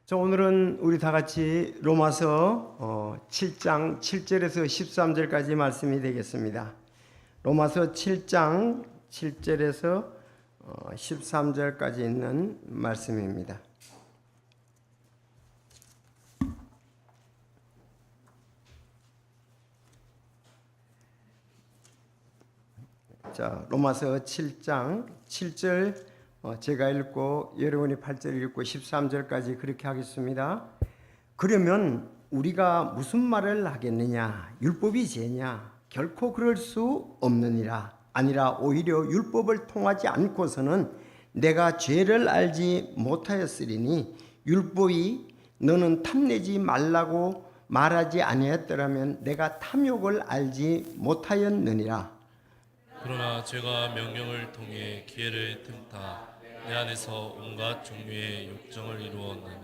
자, 오늘은 우리 다 같이 로마서 7장 7절에서 13절까지 말씀이 되겠습니다. 로마서 7장 7절에서 13절까지 있는 말씀입니다. 자, 로마서 7장 7절 제가 읽고 여러분이 8절 읽고 13절까지 그렇게 하겠습니다. 그러면 우리가 무슨 말을 하겠느냐? 율법이 죄냐? 결코 그럴 수 없느니라. 아니라 오히려 율법을 통하지 않고서는 내가 죄를 알지 못하였으리니 율법이 너는 탐내지 말라고 말하지 아니했더라면 내가 탐욕을 알지 못하였느니라. 그러나 죄가 명령을 통해 기회를 틈타 내 안에서 온갖 종류의 욕정을 이루었느니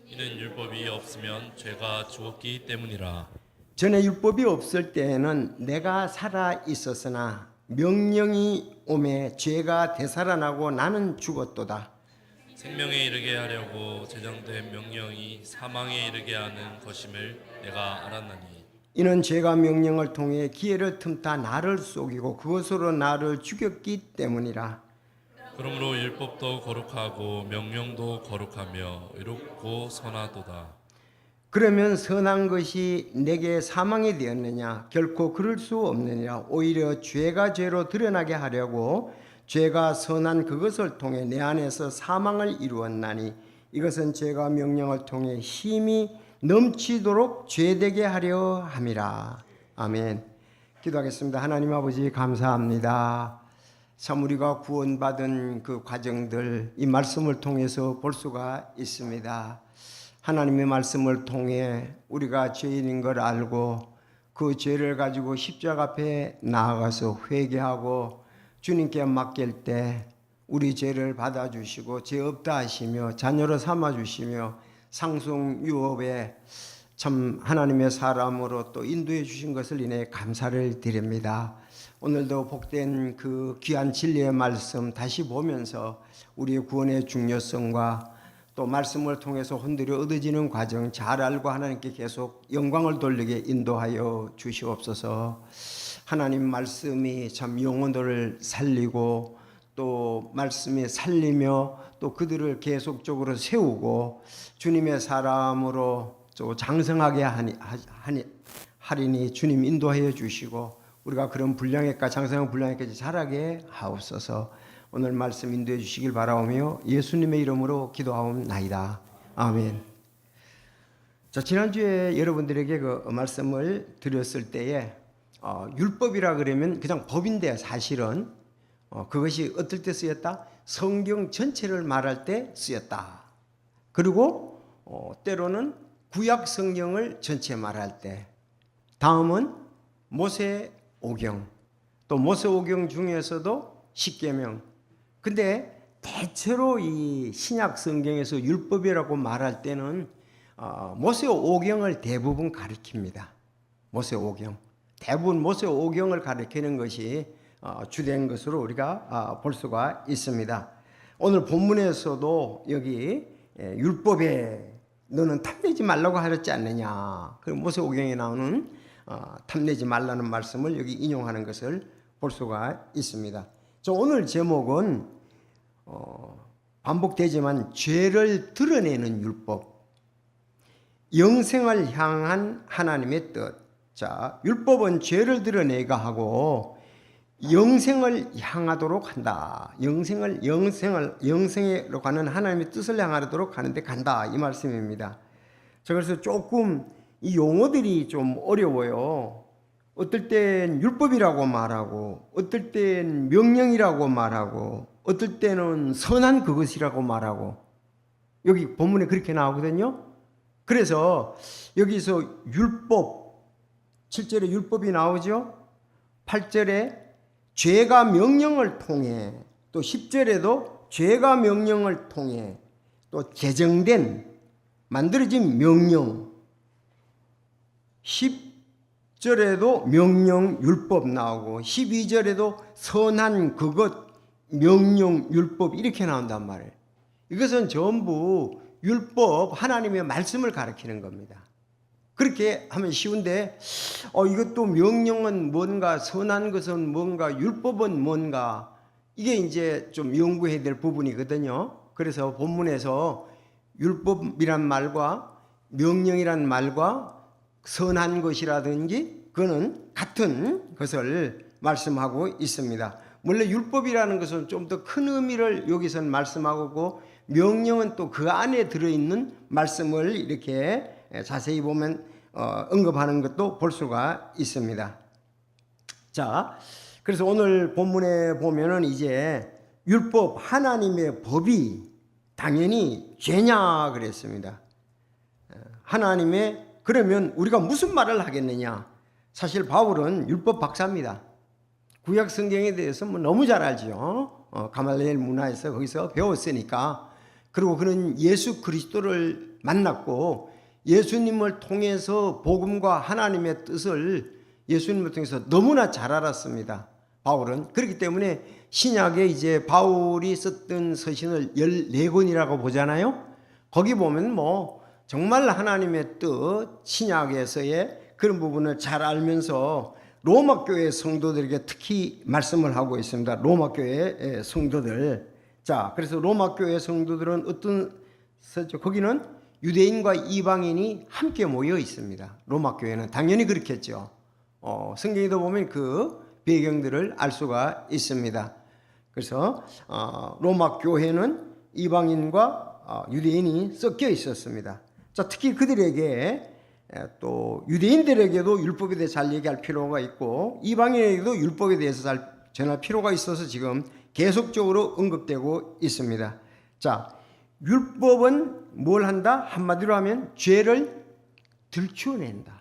이는 율법이 없으면 죄가 죽었기 때문이라. 전에 율법이 없을 때에는 내가 살아 있었으나 명령이 오매 죄가 되살아나고 나는 죽었도다. 생명에 이르게 하려고 제정된 명령이 사망에 이르게 하는 것임을 내가 알았나니 이는 죄가 명령을 통해 기회를 틈타 나를 속이고 그것으로 나를 죽였기 때문이라. 그러므로 율법도 거룩하고 명령도 거룩하며 의롭고 선하도다. 그러면 선한 것이 내게 사망이 되었느냐? 결코 그럴 수 없느니라. 오히려 죄가 죄로 드러나게 하려고 죄가 선한 그것을 통해 내 안에서 사망을 이루었나니 이것은 죄가 명령을 통해 힘이 넘치도록 죄되게 하려 함이라. 아멘. 기도하겠습니다. 하나님 아버지 감사합니다. 참 우리가 구원받은 그 과정들 이 말씀을 통해서 볼 수가 있습니다. 하나님의 말씀을 통해 우리가 죄인인 걸 알고 그 죄를 가지고 십자가 앞에 나아가서 회개하고 주님께 맡길 때 우리 죄를 받아주시고 죄 없다 하시며 자녀로 삼아주시며 상속 유업에 참 하나님의 사람으로 또 인도해 주신 것을 인해 감사를 드립니다. 오늘도 복된 그 귀한 진리의 말씀 다시 보면서 우리의 구원의 중요성과 또 말씀을 통해서 혼들이 얻어지는 과정 잘 알고 하나님께 계속 영광을 돌리게 인도하여 주시옵소서. 하나님 말씀이 참 영혼들을 살리고 또 말씀이 살리며 또 그들을 계속적으로 세우고 주님의 사람으로 또 장성하게 하리니 주님 인도하여 주시고 우리가 그런 분량에까지 장성한 분량에까지 자라게 하옵소서. 오늘 말씀 인도해 주시길 바라오며 예수님의 이름으로 기도하옵나이다. 아멘. 자, 지난주에 여러분들에게 그 말씀을 드렸을 때에 율법이라 그러면 그냥 법인데 사실은 그것이 어떨 때 쓰였다? 성경 전체를 말할 때 쓰였다. 그리고 때로는 구약 성경을 전체 말할 때, 다음은 모세오경, 또 모세오경 중에서도 십계명. 근데 대체로 이 신약 성경에서 율법이라고 말할 때는 모세오경을 대부분 가리킵니다. 모세오경. 대부분 모세오경을 가리키는 것이 주된 것으로 우리가 볼 수가 있습니다. 오늘 본문에서도 여기 율법에 너는 탐내지 말라고 하였지 않느냐. 그 모세오경에 나오는 탐내지 말라는 말씀을 여기 인용하는 것을 볼 수가 있습니다. 오늘 제목은 반복되지만 죄를 드러내는 율법, 영생을 향한 하나님의 뜻. 자, 율법은 죄를 드러내가 하고 영생을 향하도록 한다. 영생으로 가는 하나님의 뜻을 향하도록 하는데 간다. 이 말씀입니다. 자, 그래서 조금 이 용어들이 좀 어려워요. 어떨 땐 율법이라고 말하고, 어떨 땐 명령이라고 말하고, 어떨 때는 선한 그것이라고 말하고, 여기 본문에 그렇게 나오거든요. 그래서 여기서 율법, 7절에 율법이 나오죠. 8절에 죄가 명령을 통해, 또 10절에도 죄가 명령을 통해 또 제정된 만들어진 명령, 10절에도 명령 율법 나오고 12절에도 선한 그것 명령 율법 이렇게 나온단 말이에요. 이것은 전부 율법, 하나님의 말씀을 가리키는 겁니다. 그렇게 하면 쉬운데 이것도 명령은 뭔가, 선한 것은 뭔가, 율법은 뭔가, 이게 이제 좀 연구해야 될 부분이거든요. 그래서 본문에서 율법이란 말과 명령이란 말과 선한 것이라든지 그거는 같은 것을 말씀하고 있습니다. 원래 율법이라는 것은 좀 더 큰 의미를 여기서는 말씀하고, 명령은 또 그 안에 들어있는 말씀을 이렇게 자세히 보면 언급하는 것도 볼 수가 있습니다. 자, 그래서 오늘 본문에 보면은 이제 율법, 하나님의 법이 당연히 죄냐 그랬습니다. 하나님의, 그러면 우리가 무슨 말을 하겠느냐? 사실 바울은 율법 박사입니다. 구약 성경에 대해서 뭐 너무 잘 알죠. 가말리엘 문화에서 거기서 배웠으니까. 그리고 그는 예수 그리스도를 만났고 예수님을 통해서 복음과 하나님의 뜻을 예수님을 통해서 너무나 잘 알았습니다. 바울은. 그렇기 때문에 신약에 이제 바울이 썼던 서신을 14권이라고 보잖아요. 거기 보면 뭐 정말 하나님의 뜻, 신약에서의 그런 부분을 잘 알면서 로마 교회 성도들에게 특히 말씀을 하고 있습니다. 로마 교회 성도들. 자, 그래서 로마 교회 성도들은 어떤 거기는 유대인과 이방인이 함께 모여 있습니다. 로마 교회는 당연히 그렇겠죠. 성경에도 보면 그 배경들을 알 수가 있습니다. 그래서 로마 교회는 이방인과 유대인이 섞여 있었습니다. 자, 특히 그들에게 또 유대인들에게도 율법에 대해서 잘 얘기할 필요가 있고 이방인에게도 율법에 대해서 잘 전할 필요가 있어서 지금 계속적으로 언급되고 있습니다. 자, 율법은 뭘 한다? 한마디로 하면 죄를 들추어낸다.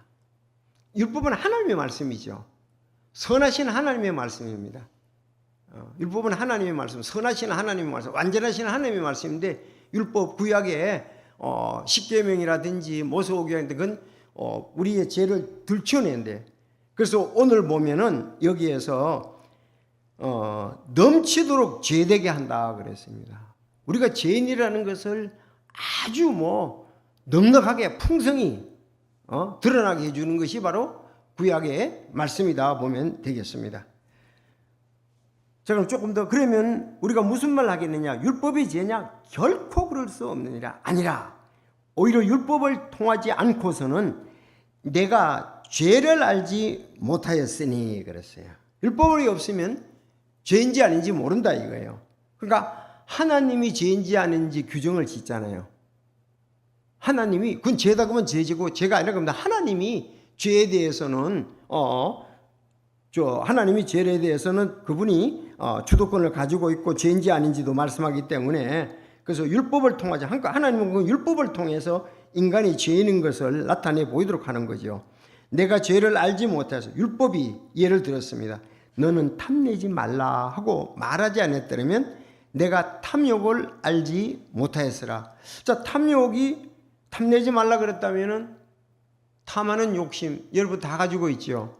율법은 하나님의 말씀이죠. 선하신 하나님의 말씀입니다. 율법은 하나님의 말씀, 선하신 하나님의 말씀, 완전하신 하나님의 말씀인데 율법 구약에 십계명이라든지 모세오경이라든지 그건 우리의 죄를 들추어낸대. 그래서 오늘 보면은 여기에서 넘치도록 죄되게 한다 그랬습니다. 우리가 죄인이라는 것을 아주 넉넉하게 풍성히 드러나게 해주는 것이 바로 구약의 말씀이다 보면 되겠습니다. 자, 그럼 조금 더, 그러면 우리가 무슨 말 하겠느냐? 율법이 죄냐? 결코 그럴 수 없느니라. 아니라 오히려 율법을 통하지 않고서는 내가 죄를 알지 못하였으니 그랬어요. 율법이 없으면 죄인지 아닌지 모른다 이거예요. 그러니까 하나님이 죄인지 아닌지 규정을 짓잖아요. 하나님이 그건 죄다 그러면 죄지고 죄가 아니라 그러면 하나님이 죄에 대해서는 하나님이 죄에 대해서는 그분이 주도권을 가지고 있고 죄인지 아닌지도 말씀하기 때문에, 그래서 율법을 통하지, 하나님은 그 율법을 통해서 인간이 죄인인 것을 나타내 보이도록 하는 거죠. 내가 죄를 알지 못해서 율법이 예를 들었습니다. 너는 탐내지 말라 하고 말하지 않았더라면 내가 탐욕을 알지 못하였으라. 자, 탐내지 말라 그랬다면은 탐하는 욕심 여러분 다 가지고 있죠.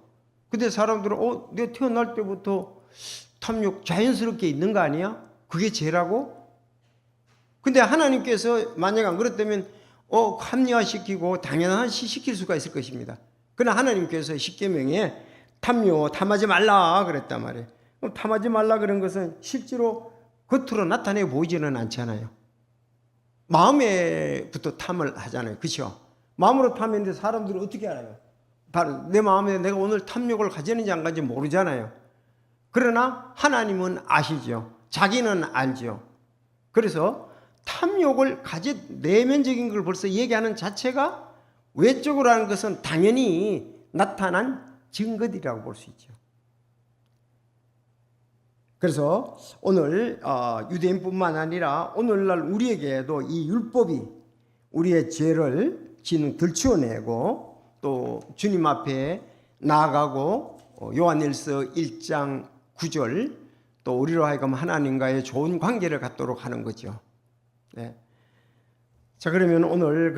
근데 사람들은 내가 태어날 때부터 탐욕 자연스럽게 있는 거 아니야? 그게 죄라고? 근데 하나님께서 만약 안 그랬다면 합리화시키고 당연하시 시킬 수가 있을 것입니다. 그러나 하나님께서 십계명에 탐하지 말라 그랬단 말이에요. 그럼 탐하지 말라 그런 것은 실제로 겉으로 나타내 보이지는 않잖아요. 마음에부터 탐을 하잖아요. 그렇죠? 마음으로 탐했는데 사람들은 어떻게 알아요? 바로 내 마음에 내가 오늘 탐욕을 가지는지 안 가지는지 모르잖아요. 그러나 하나님은 아시죠. 자기는 알죠. 그래서 탐욕을 내면적인 걸 벌써 얘기하는 자체가 외적으로 하는 것은 당연히 나타난 증거들이라고 볼 수 있죠. 그래서 오늘 유대인뿐만 아니라 오늘날 우리에게도 이 율법이 우리의 죄를 들추어내고 또 주님 앞에 나아가고 요한일서 1장 9절 또 우리로 하여금 하나님과의 좋은 관계를 갖도록 하는 거죠. 네. 자, 그러면 오늘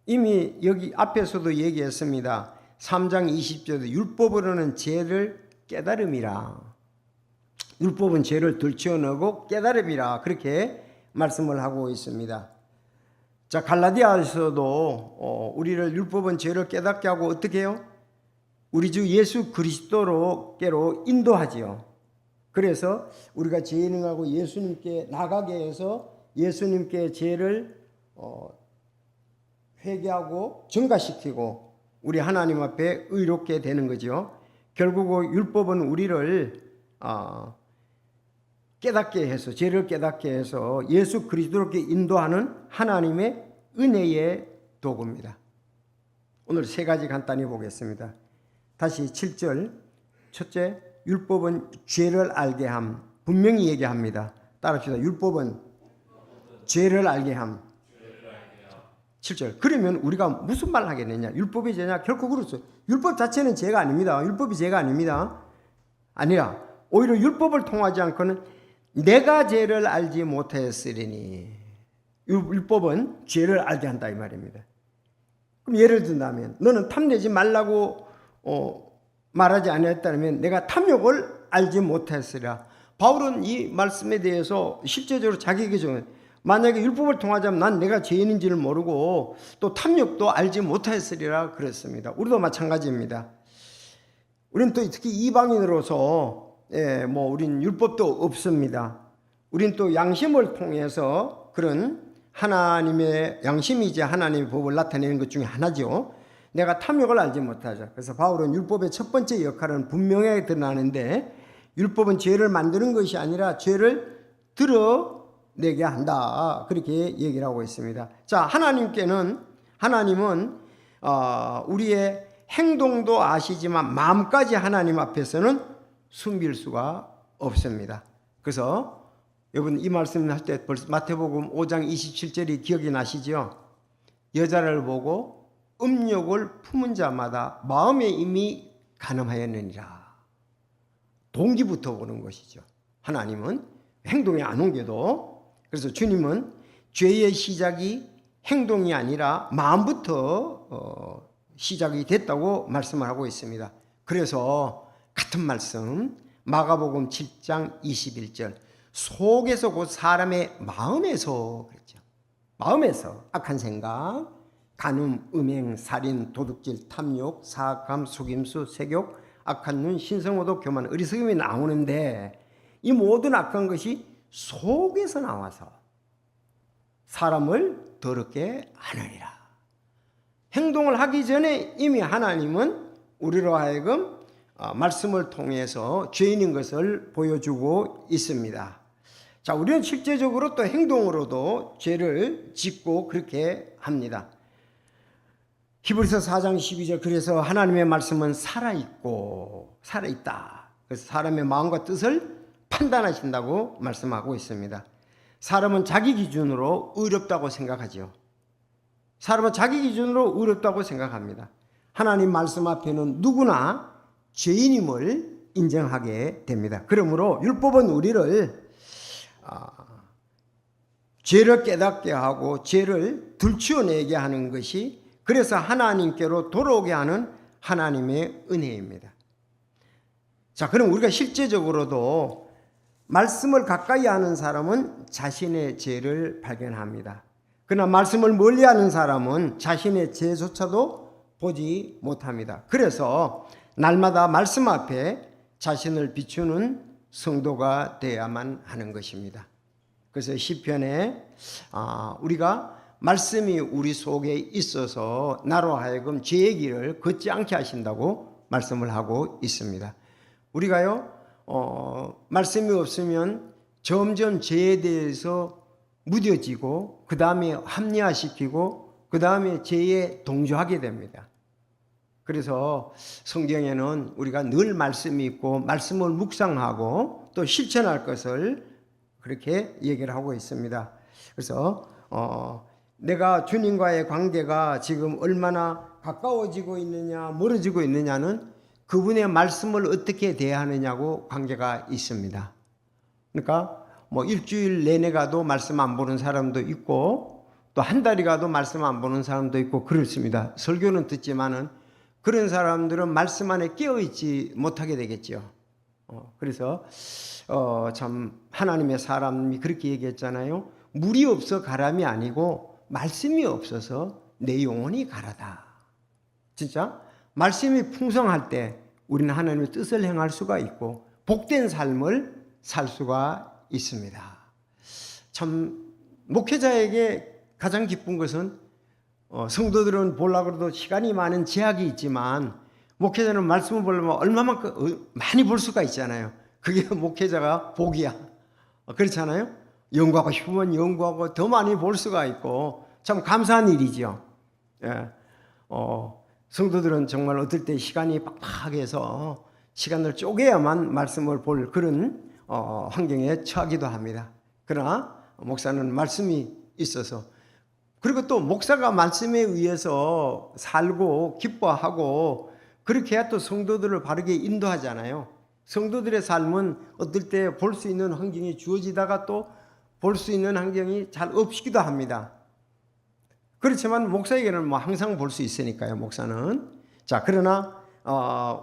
이미 여기 앞에서도 얘기했습니다. 3장 20절에 율법으로는 죄를 깨달음이라. 율법은 죄를 들추어내고 깨달음이라 그렇게 말씀을 하고 있습니다. 자, 갈라디아에서도 우리를 율법은 죄를 깨닫게 하고 어떻게 해요? 우리 주 예수 그리스도로께로 인도하지요. 그래서 우리가 죄인하고 예수님께 나가게 해서 예수님께 죄를 회개하고 증가시키고 우리 하나님 앞에 의롭게 되는 거죠. 결국 율법은 우리를 깨닫게 해서 죄를 깨닫게 해서 예수 그리스도께 인도하는 하나님의 은혜의 도구입니다. 오늘 세 가지 간단히 보겠습니다. 다시 7절. 첫째, 율법은 죄를 알게 함. 분명히 얘기합니다. 따라합시다. 율법은 죄를 알게 함. 7절. 그러면 우리가 무슨 말을 하겠느냐? 율법이 죄냐? 결코 그렇죠. 율법 자체는 죄가 아닙니다. 율법이 죄가 아닙니다. 아니라 오히려 율법을 통하지 않고는 내가 죄를 알지 못하였으리니 율법은 죄를 알게 한다 이 말입니다. 그럼 예를 든다면 너는 탐내지 말라고 말하지 않았다면 내가 탐욕을 알지 못했으리라. 바울은 이 말씀에 대해서 실제적으로 자기에게 적은 만약에 율법을 통하자면 난 내가 죄인인지를 모르고 또 탐욕도 알지 못했으리라 그랬습니다. 우리도 마찬가지입니다. 우리는 또 특히 이방인으로서 우린 율법도 없습니다. 우린 또 양심을 통해서 그런 하나님의 양심이지 하나님의 법을 나타내는 것 중에 하나죠. 내가 탐욕을 알지 못하죠. 그래서 바울은 율법의 첫 번째 역할은 분명하게 드러나는데 율법은 죄를 만드는 것이 아니라 죄를 드러내게 한다. 그렇게 얘기를 하고 있습니다. 자, 하나님은 우리의 행동도 아시지만 마음까지 하나님 앞에서는 숨길 수가 없습니다. 그래서 여러분 이 말씀을 할 때 벌써 마태복음 5장 27절이 기억이 나시죠? 여자를 보고 음욕을 품은 자마다 마음에 이미 간음하였느니라. 동기부터 보는 것이죠. 하나님은 행동에 안 옮겨도. 그래서 주님은 죄의 시작이 행동이 아니라 마음부터 시작이 됐다고 말씀을 하고 있습니다. 그래서 같은 말씀 마가복음 7장 21절 속에서 곧 사람의 마음에서 그랬죠. 마음에서 악한 생각, 간음, 음행, 살인, 도둑질, 탐욕, 사악함, 속임수, 색욕, 악한 눈, 신성모독, 교만, 어리석음이 나오는데 이 모든 악한 것이 속에서 나와서 사람을 더럽게 하느니라. 행동을 하기 전에 이미 하나님은 우리로 하여금 말씀을 통해서 죄인인 것을 보여주고 있습니다. 자, 우리는 실제적으로 또 행동으로도 죄를 짓고 그렇게 합니다. 히브리서 4장 12절 그래서 하나님의 말씀은 살아있다. 그래서 사람의 마음과 뜻을 판단하신다고 말씀하고 있습니다. 사람은 자기 기준으로 의롭다고 생각하죠. 사람은 자기 기준으로 의롭다고 생각합니다. 하나님 말씀 앞에는 누구나 죄인임을 인정하게 됩니다. 그러므로 율법은 우리를 죄를 깨닫게 하고 죄를 들추어내게 하는 것이 그래서 하나님께로 돌아오게 하는 하나님의 은혜입니다. 자, 그럼 우리가 실제적으로도 말씀을 가까이 하는 사람은 자신의 죄를 발견합니다. 그러나 말씀을 멀리하는 사람은 자신의 죄조차도 보지 못합니다. 그래서 날마다 말씀 앞에 자신을 비추는 성도가 되어야만 하는 것입니다. 그래서 시편에 우리가 말씀이 우리 속에 있어서 나로 하여금 죄의 길을 걷지 않게 하신다고 말씀을 하고 있습니다. 우리가요 말씀이 없으면 점점 죄에 대해서 무뎌지고 그 다음에 합리화시키고 그 다음에 죄에 동조하게 됩니다. 그래서 성경에는 우리가 늘 말씀이 있고 말씀을 묵상하고 또 실천할 것을 그렇게 얘기를 하고 있습니다. 그래서 내가 주님과의 관계가 지금 얼마나 가까워지고 있느냐 멀어지고 있느냐는 그분의 말씀을 어떻게 대하느냐고 관계가 있습니다. 그러니까 일주일 내내 가도 말씀 안 보는 사람도 있고 또 한 달이 가도 말씀 안 보는 사람도 있고 그렇습니다. 설교는 듣지만은 그런 사람들은 말씀 안에 깨어있지 못하게 되겠죠. 그래서 참 하나님의 사람이 그렇게 얘기했잖아요. 물이 없어 가람이 아니고 말씀이 없어서 내 영혼이 가라다. 진짜 말씀이 풍성할 때 우리는 하나님의 뜻을 행할 수가 있고 복된 삶을 살 수가 있습니다. 참 목회자에게 가장 기쁜 것은 성도들은 보려고 해도 시간이 많은 제약이 있지만 목회자는 말씀을 보려면 얼마만큼 많이 볼 수가 있잖아요. 그게 목회자가 복이야. 그렇잖아요. 연구하고 싶으면 연구하고 더 많이 볼 수가 있고 참 감사한 일이죠. 예. 성도들은 정말 어떨 때 시간이 빡빡해서 시간을 쪼개야만 말씀을 볼 그런 환경에 처하기도 합니다. 그러나 목사는 말씀이 있어서 그리고 또 목사가 말씀에 의해서 살고 기뻐하고 그렇게 해야 또 성도들을 바르게 인도하잖아요. 성도들의 삶은 어떨 때 볼 수 있는 환경이 주어지다가 또 볼 수 있는 환경이 잘 없기도 합니다. 그렇지만 목사에게는 뭐 항상 볼 수 있으니까요, 목사는. 자, 그러나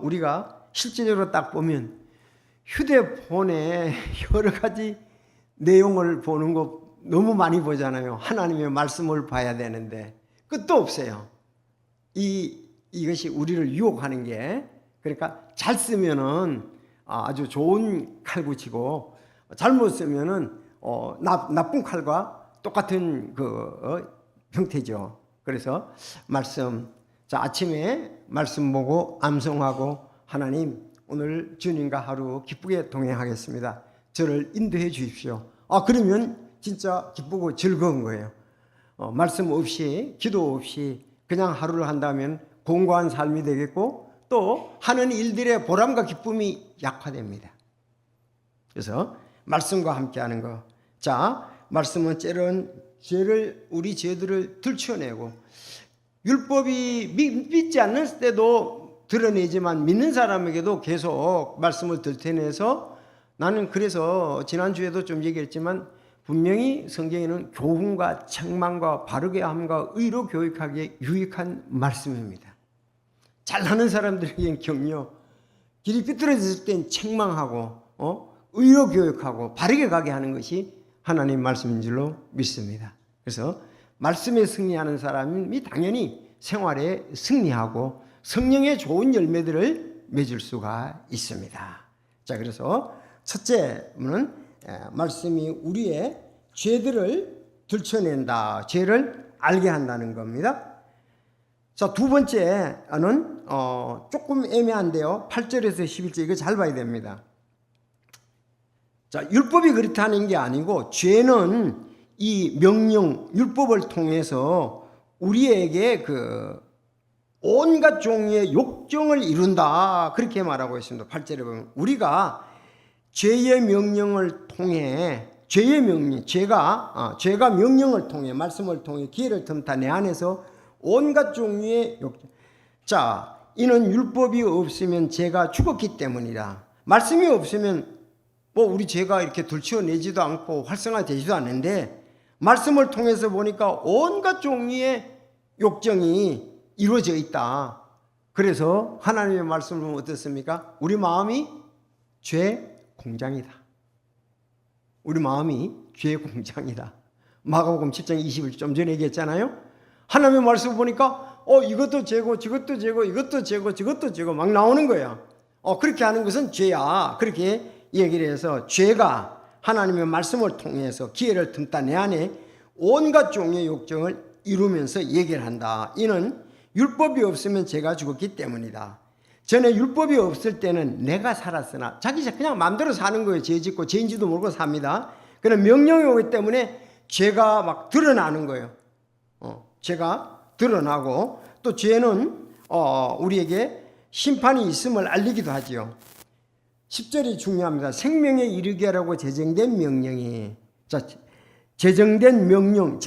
우리가 실제적으로 딱 보면 휴대폰에 여러 가지 내용을 보는 거 너무 많이 보잖아요. 하나님의 말씀을 봐야 되는데 끝도 없어요. 이것이 우리를 유혹하는 게 그러니까 잘 쓰면은 아주 좋은 칼붙이고 잘못 쓰면은 나쁜 칼과 똑같은 형태죠. 그래서 말씀, 자 아침에 말씀 보고 암송하고 하나님 오늘 주님과 하루 기쁘게 동행하겠습니다. 저를 인도해 주십시오. 그러면 진짜 기쁘고 즐거운 거예요. 말씀 없이 기도 없이 그냥 하루를 한다면 공고한 삶이 되겠고 또 하는 일들의 보람과 기쁨이 약화됩니다. 그래서 말씀과 함께하는 거. 자, 말씀은 때론 우리 죄들을 들춰내고 율법이 믿지 않는 때도 드러내지만 믿는 사람에게도 계속 말씀을 들춰내서 나는 그래서 지난주에도 좀 얘기했지만 분명히 성경에는 교훈과 책망과 바르게 함과 의로 교육하기에 유익한 말씀입니다. 잘하는 사람들에게는 격려, 길이 삐뚤어졌을 땐 책망하고 의로 교육하고 바르게 가게 하는 것이 하나님 말씀인 줄로 믿습니다. 그래서 말씀에 승리하는 사람이 당연히 생활에 승리하고 성령의 좋은 열매들을 맺을 수가 있습니다. 자, 그래서 첫째는 말씀이 우리의 죄들을 들춰낸다. 죄를 알게 한다는 겁니다. 자, 두 번째는 조금 애매한데요. 8절에서 11절 이거 잘 봐야 됩니다. 자, 율법이 그렇다는 게 아니고 죄는 이 명령, 율법을 통해서 우리에게 온갖 종류의 욕정을 이룬다. 그렇게 말하고 있습니다. 8절에 보면 우리가 죄의 명령을 통해 죄의 명령, 죄가 명령을 통해 말씀을 통해 기회를 틈타 내 안에서 온갖 종류의 욕정. 자, 이는 율법이 없으면 죄가 죽었기 때문이다. 말씀이 없으면 우리 죄가 이렇게 들추어내지도 않고 활성화되지도 않는데 말씀을 통해서 보니까 온갖 종류의 욕정이 이루어져 있다. 그래서 하나님의 말씀을 보면 어떻습니까? 우리 마음이 죄 공장이다. 우리 마음이 죄의 공장이다. 마가복음 7장 20일 좀 전에 얘기했잖아요. 하나님의 말씀을 보니까 이것도 죄고 저것도 죄고 이것도 죄고 저것도 죄고 막 나오는 거야. 그렇게 하는 것은 죄야. 그렇게 얘기를 해서 죄가 하나님의 말씀을 통해서 기회를 틈타 내 안에 온갖 종류의 욕정을 이루면서 얘기를 한다. 이는 율법이 없으면 죄가 죽었기 때문이다. 전에 율법이 없을 때는 내가 살았으나 자기 그냥 마음대로 사는 거예요. 죄 짓고 죄인지도 모르고 삽니다. 그럼 명령이 오기 때문에 죄가 막 드러나는 거예요. 죄가 드러나고 또 죄는 우리에게 심판이 있음을 알리기도 하지요. 10절이 중요합니다. 생명에 이르게 하라고 제정된 명령이 제정된 명령,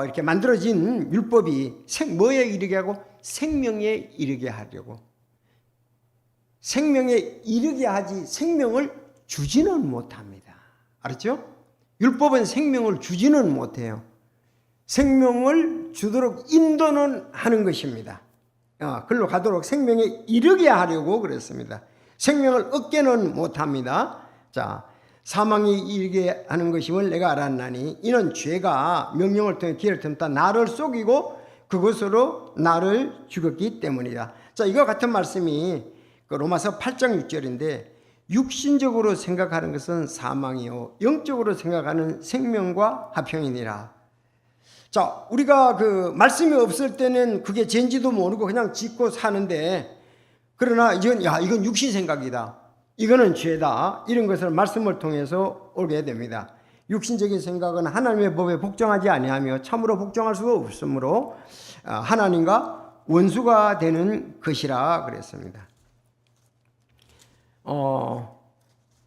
이렇게 만들어진 율법이 뭐에 이르게 하고 생명에 이르게 하려고. 생명에 이르게 하지 생명을 주지는 못합니다. 알았죠? 율법은 생명을 주지는 못해요. 생명을 주도록 인도는 하는 것입니다. 글로 가도록 생명에 이르게 하려고 그랬습니다. 생명을 얻게는 못합니다. 자, 사망이 이르게 하는 것임을 내가 알았나니 이는 죄가 명령을 통해 기회를 틈타 나를 속이고 그것으로 나를 죽였기 때문이다. 자, 이와 같은 말씀이 그 로마서 8장 6절인데 육신적으로 생각하는 것은 사망이요 영적으로 생각하는 생명과 화평이니라. 자, 우리가 그 말씀이 없을 때는 그게 죄인지도 모르고 그냥 짓고 사는데, 그러나 이건 육신 생각이다, 이거는 죄다, 이런 것을 말씀을 통해서 알게 됩니다. 육신적인 생각은 하나님의 법에 복종하지 아니하며 참으로 복종할 수가 없으므로 하나님과 원수가 되는 것이라 그랬습니다.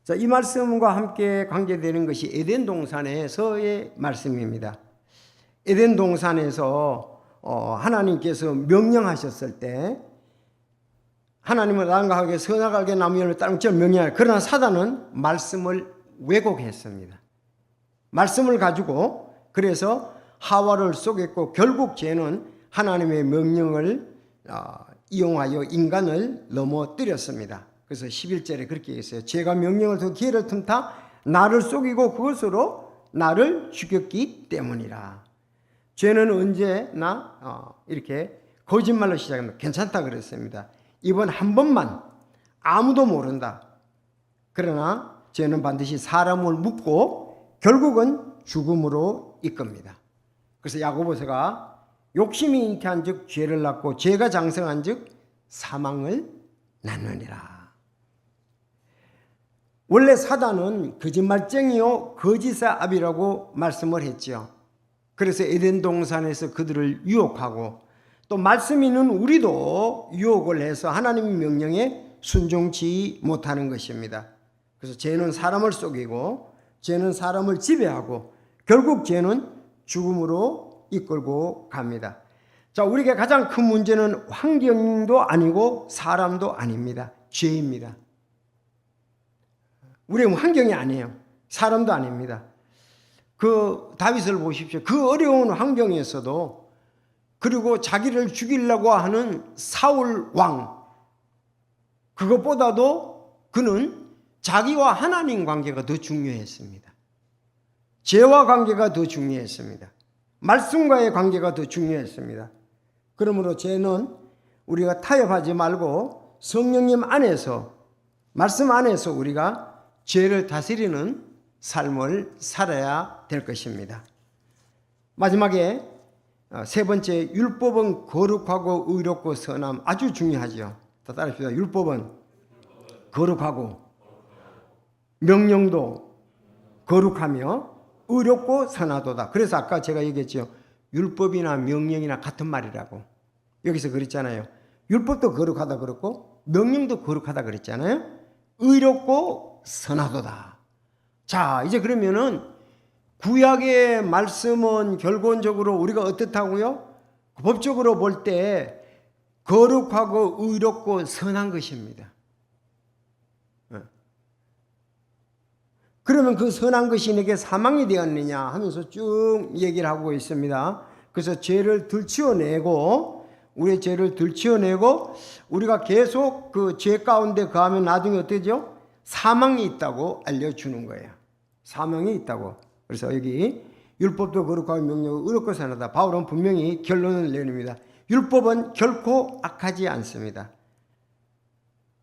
자, 이 말씀과 함께 관계되는 것이 에덴 동산에서의 말씀입니다. 에덴 동산에서 하나님께서 명령하셨을 때 하나님은 아담과 하게 선악과의 나무 열매 따르는 것처럼 명령하여, 그러나 사단은 말씀을 왜곡했습니다. 말씀을 가지고 그래서 하와를 속였고 결국 죄는 하나님의 명령을 이용하여 인간을 넘어뜨렸습니다. 그래서 11절에 그렇게 했어요. 죄가 명령을 더 기회를 틈타 나를 속이고 그것으로 나를 죽였기 때문이라. 죄는 언제나 이렇게 거짓말로 시작합니다. 괜찮다 그랬습니다. 이번 한 번만, 아무도 모른다. 그러나 죄는 반드시 사람을 묶고 결국은 죽음으로 이끕니다. 그래서 야고보서가 욕심이 잉태한 즉 죄를 낳고 죄가 장성한 즉 사망을 낳느니라. 원래 사단은 거짓말쟁이요 거짓의 아비라고 말씀을 했죠. 그래서 에덴 동산에서 그들을 유혹하고 또 말씀이 있는 우리도 유혹을 해서 하나님의 명령에 순종치 못하는 것입니다. 그래서 죄는 사람을 속이고 죄는 사람을 지배하고 결국 죄는 죽음으로 이끌고 갑니다. 자, 우리에게 가장 큰 문제는 환경도 아니고 사람도 아닙니다. 죄입니다. 우리는 환경이 아니에요. 사람도 아닙니다. 그 다윗을 보십시오. 그 어려운 환경에서도, 그리고 자기를 죽이려고 하는 사울 왕, 그것보다도 그는 자기와 하나님 관계가 더 중요했습니다. 죄와 관계가 더 중요했습니다. 말씀과의 관계가 더 중요했습니다. 그러므로 죄는 우리가 타협하지 말고 성령님 안에서, 말씀 안에서 우리가 죄를 다스리는 삶을 살아야 될 것입니다. 마지막에 세 번째, 율법은 거룩하고 의롭고 선함. 아주 중요하죠. 다 따라합시다. 율법은 거룩하고, 명령도 거룩하며 의롭고 선하도다. 그래서 아까 제가 얘기했죠. 율법이나 명령이나 같은 말이라고. 여기서 그랬잖아요. 율법도 거룩하다 그랬고 명령도 거룩하다 그랬잖아요. 의롭고 선하도다. 자, 이제 그러면은 구약의 말씀은 결론적으로 우리가 어떻다고요? 법적으로 볼 때 거룩하고 의롭고 선한 것입니다. 그러면 그 선한 것이 내게 사망이 되었느냐 하면서 쭉 얘기를 하고 있습니다. 그래서 죄를 들치워내고, 우리의 죄를 들치워내고 우리가 계속 그 죄 가운데 거하면 나중에 어떠죠? 사망이 있다고 알려주는 거예요. 사망이 있다고. 그래서 여기 율법도 거룩하고 명령도 의롭고 선하다. 바울은 분명히 결론을 내립니다. 율법은 결코 악하지 않습니다.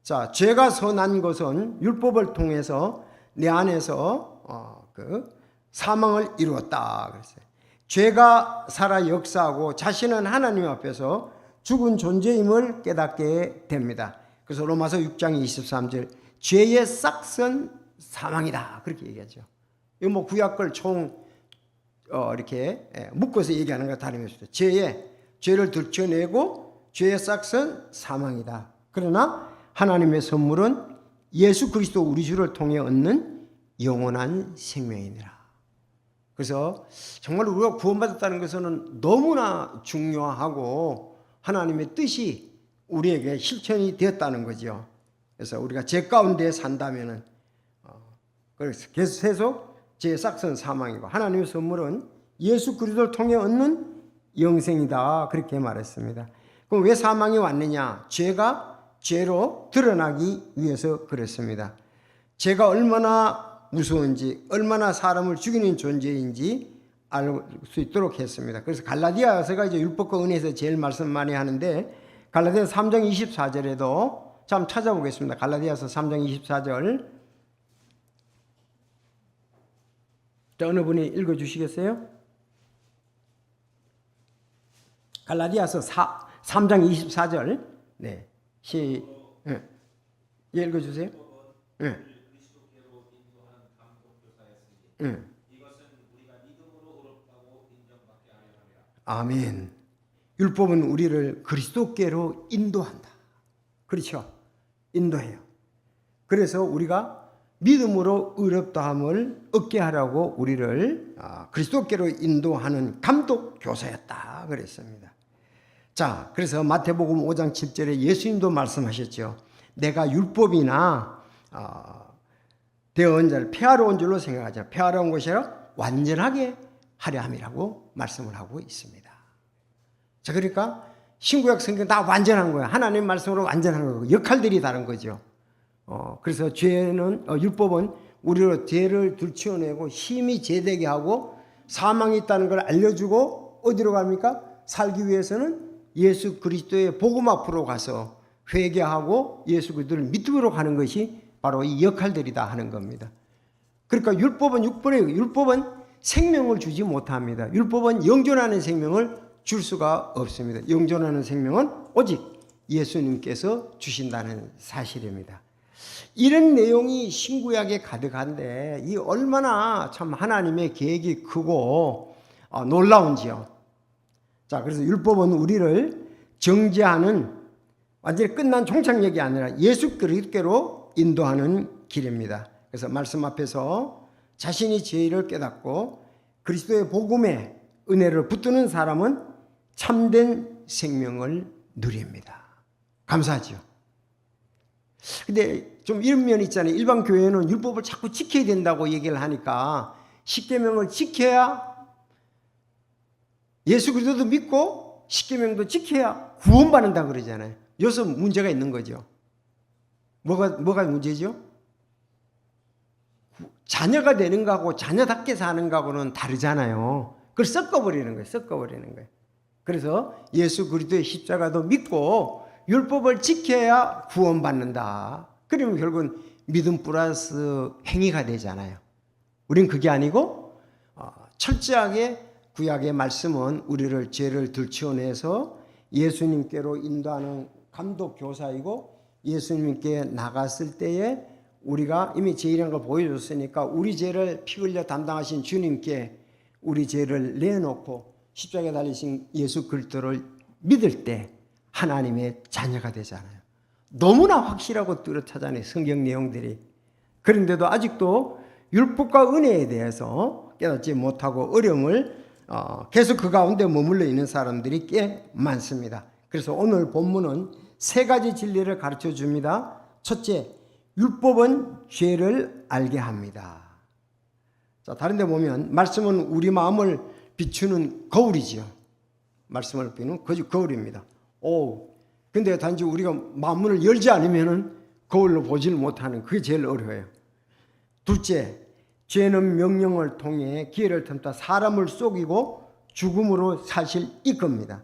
자, 죄가 선한 것은 율법을 통해서 내 안에서 그 사망을 이루었다 그랬어요. 죄가 살아 역사하고 자신은 하나님 앞에서 죽은 존재임을 깨닫게 됩니다. 그래서 로마서 6장 23절, 죄의 싹은 사망이다 그렇게 얘기하죠. 이거 뭐 구약을 총 이렇게 묶어서 얘기하는 것 다름없습니다. 죄를 들춰내고 죄의 싹은 사망이다. 그러나 하나님의 선물은 예수 그리스도 우리 주를 통해 얻는 영원한 생명이니라. 그래서 정말 우리가 구원받았다는 것은 너무나 중요하고 하나님의 뜻이 우리에게 실천이 되었다는 거죠. 그래서 우리가 죄 가운데 산다면은 계속 죄의 싹은 사망이고 하나님의 선물은 예수 그리스도를 통해 얻는 영생이다 그렇게 말했습니다. 그럼 왜 사망이 왔느냐? 죄가 죄로 드러나기 위해서 그랬습니다. 죄가 얼마나 무서운지, 얼마나 사람을 죽이는 존재인지 알 수 있도록 했습니다. 그래서 갈라디아서가 이제 율법과 은혜에서 제일 말씀 많이 하는데, 갈라디아서 3장 24절에도 참 찾아보겠습니다. 갈라디아서 3장 24절. 어느 분이 읽어주시겠어요? 갈라디아서 3장 24절. 네, 예, 읽어주세요. 예. 아멘. 율법은 우리를 그리스도께로 인도한다. 그렇죠? 인도해요. 그래서 우리가 믿음으로 의롭다함을 얻게 하라고 우리를 그리스도께로 인도하는 감독 교사였다 그랬습니다. 자, 그래서 마태복음 5장 7절에 예수님도 말씀하셨죠. 내가 율법이나 되어온 자를 폐하러 온 줄로 생각하자. 폐하러 온 것이 아니라 완전하게 하려 함이라고 말씀을 하고 있습니다. 자, 그러니까 신구약 성경 다 완전한 거예요. 하나님 말씀으로 완전한 거고 역할들이 다른 거죠. 그래서 율법은 우리로 죄를 들추어내고 힘이 제되게 하고 사망이 있다는 걸 알려주고 어디로 갑니까? 살기 위해서는 예수 그리스도의 복음 앞으로 가서 회개하고 예수 그리스도를 믿음으로 가는 것이 바로 이 역할들이다 하는 겁니다. 그러니까 율법은 생명을 주지 못합니다. 율법은 영존하는 생명을 줄 수가 없습니다. 영존하는 생명은 오직 예수님께서 주신다는 사실입니다. 이런 내용이 신구약에 가득한데 이 얼마나 참 하나님의 계획이 크고 놀라운지요. 자, 그래서 율법은 우리를 정죄하는 완전히 끝난 종착역이 아니라 예수 그리스도께로 인도하는 길입니다. 그래서 말씀 앞에서 자신이 죄를 깨닫고 그리스도의 복음에 은혜를 붙드는 사람은 참된 생명을 누립니다. 감사하죠. 근데 좀 이런 면이 있잖아요. 일반 교회는 율법을 자꾸 지켜야 된다고 얘기를 하니까 십계명을 지켜야 예수 그리스도도 믿고 십계명도 지켜야 구원받는다 그러잖아요. 여기서 문제가 있는 거죠. 뭐가 문제죠? 자녀가 되는 거하고 자녀답게 사는 거하고는 다르잖아요. 그걸 섞어버리는 거예요. 그래서 예수 그리스도의 십자가도 믿고 율법을 지켜야 구원받는다. 그러면 결국은 믿음 플러스 행위가 되잖아요. 우린 그게 아니고 철저하게 구약의 말씀은 우리를 죄를 들추어내서 예수님께로 인도하는 감독 교사이고 예수님께 나갔을 때에 우리가 이미 죄라는 걸 보여줬으니까 우리 죄를 피 흘려 담당하신 주님께 우리 죄를 내놓고 십자가에 달리신 예수 그리스도를 믿을 때 하나님의 자녀가 되잖아요. 너무나 확실하고 뚜렷하잖아요. 성경 내용들이. 그런데도 아직도 율법과 은혜에 대해서 깨닫지 못하고 어려움을 계속 그 가운데 머물러 있는 사람들이 꽤 많습니다. 그래서 오늘 본문은 세 가지 진리를 가르쳐 줍니다. 첫째, 율법은 죄를 알게 합니다. 자, 다른 데 보면 말씀은 우리 마음을 비추는 거울이지요. 말씀을 비추는 거울입니다. 근데 단지 우리가 마음문을 열지 않으면은 거울로 보지를 못하는 그게 제일 어려워요. 둘째, 죄는 명령을 통해 기회를 틈타 사람을 속이고 죽음으로 사실 이끕니다.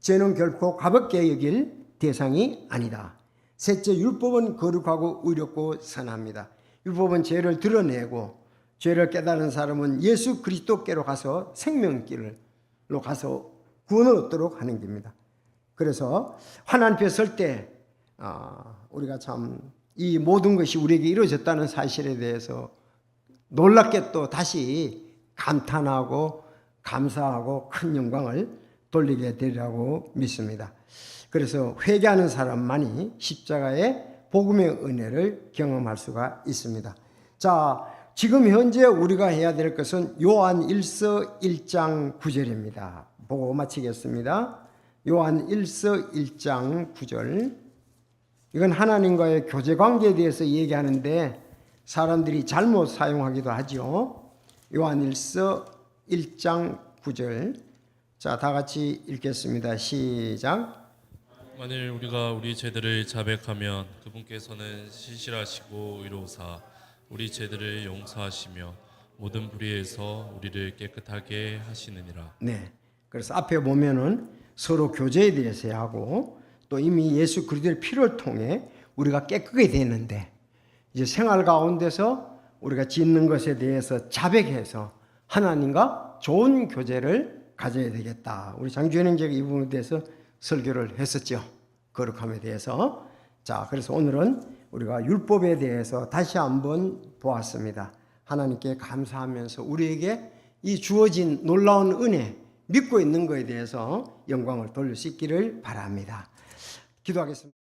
죄는 결코 가볍게 여길 대상이 아니다. 셋째, 율법은 거룩하고 의롭고 선합니다. 율법은 죄를 드러내고 죄를 깨달은 사람은 예수 그리스도께로 가서 생명길로 가서 구원을 얻도록 하는 길입니다. 그래서 하나님 앞에 설 때 우리가 참 이 모든 것이 우리에게 이루어졌다는 사실에 대해서 놀랍게 또 다시 감탄하고 감사하고 큰 영광을 돌리게 되리라고 믿습니다. 그래서 회개하는 사람만이 십자가의 복음의 은혜를 경험할 수가 있습니다. 자, 지금 현재 우리가 해야 될 것은 요한 1서 1장 9절입니다. 보고 마치겠습니다. 요한 1서 1장 9절. 이건 하나님과의 교제 관계에 대해서 얘기하는데 사람들이 잘못 사용하기도 하죠. 요한 1서 1장 9절. 자, 다 같이 읽겠습니다. 시작. 만일 우리가 우리 죄들을 자백하면 그분께서는 신실하시고 의로우사 우리 죄들을 용서하시며 모든 불의에서 우리를 깨끗하게 하시느니라. 네. 그래서 앞에 보면은 서로 교제에 대해서 하고 또 이미 예수 그리스도의 피를 통해 우리가 깨끗게 되는데 이제 생활 가운데서 우리가 짓는 것에 대해서 자백해서 하나님과 좋은 교제를 가져야 되겠다. 우리 장주현 형제가 이 부분에 대해서 설교를 했었죠. 거룩함에 대해서. 자, 그래서 오늘은 우리가 율법에 대해서 다시 한번 보았습니다. 하나님께 감사하면서 우리에게 이 주어진 놀라운 은혜, 믿고 있는 것에 대해서 영광을 돌릴 수 있기를 바랍니다. 기도하겠습니다.